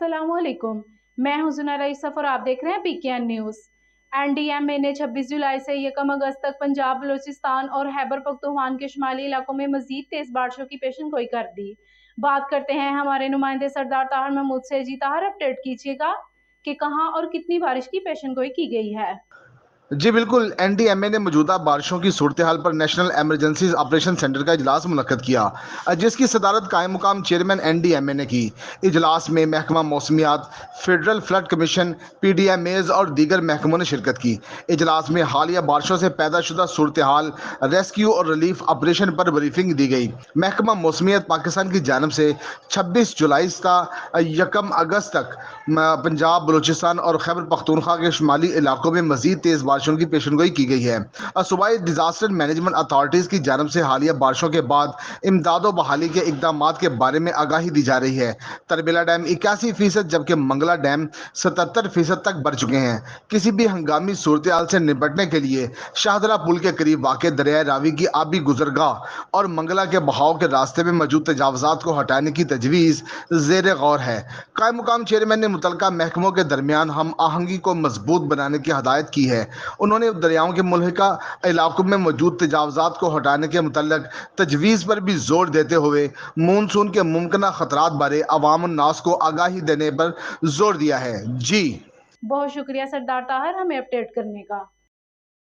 अस्सलाम वालेकुम। मैं हूं जुनैरा यूसुफ और आप देख रहे हैं पीकेएन न्यूज़। एनडीएमए ने 26 जुलाई से 1 अगस्त तक पंजाब, बलूचिस्तान और खैबर पख्तूनख्वा के शुमाली इलाकों में मजीद तेज बारिशों की पेशेनगोई कर दी। बात करते हैं हमारे नुमाइंदे सरदार ताहिर महमूद से। जी ताहिर, अपडेट कीजिएगा कि कहां और कितनी बारिश की पेशेनगोई की गई है। जी बिल्कुल, एनडीएमए ने मौजूदा बारिशों की सूरत हाल पर नेशनल एमरजेंसीज ऑपरेशन सेंटर का इजलास मुनक्कद किया, जिसकी सदारत कायम मुकाम चेयरमैन एनडीएमए ने की। इजलास में महकमा मौसमियात, फेडरल फ्लड कमीशन, पीडीएमएज और दीगर महकमों ने शिरकत की। इजलास में हालिया बारिशों से पैदा शुदा सूरत हाल, रेस्क्यू और रिलीफ ऑपरेशन पर ब्रीफिंग दी गई। महकमा मौसमियात पाकिस्तान की जानब से 26 जुलाई से 1 अगस्त तक पंजाब, बलूचिस्तान और खैबर पख्तूनख्वा के शुमाली इलाकों में मजीद तेज बारिशों की पेशनगोई की गई है। सूबाई डिजास्टर मैनेजमेंट अथॉरिटीज की जानब से हालिया बारिशों के बाद इमदाद व बहाली के इकदाम के बारे में आगाही दी जा रही है। तरबेला डैम 81% जबकि मंगला डैम 77% तक भर चुके हैं। किसी भी हंगामी सूरत हाल से निपटने के लिए शाहदरा पुल के करीब वाक़ दरिया रावी की आबी गुजरगाह और मंगला के बहाव के रास्ते में मौजूद तजावजात को हटाने की तजवीज़ ज़ेर गौर है। कायम मुकाम चेयरमैन ने मुतलका महकमों के दरमियान हम आहंगी को मजबूत बनाने की हदायत की है। उन्होंने दरियाओं के मुल्हिका इलाकों में मौजूद तजावजात को हटाने के मुतल्लिक तजवीज़ पर भी जोर देते हुए मानसून के मुमकिन खतरात बारे अवाम उन्नास को आगाही देने पर जोर दिया है। जी बहुत शुक्रिया सरदार ताहिर, हमें अपडेट करने का।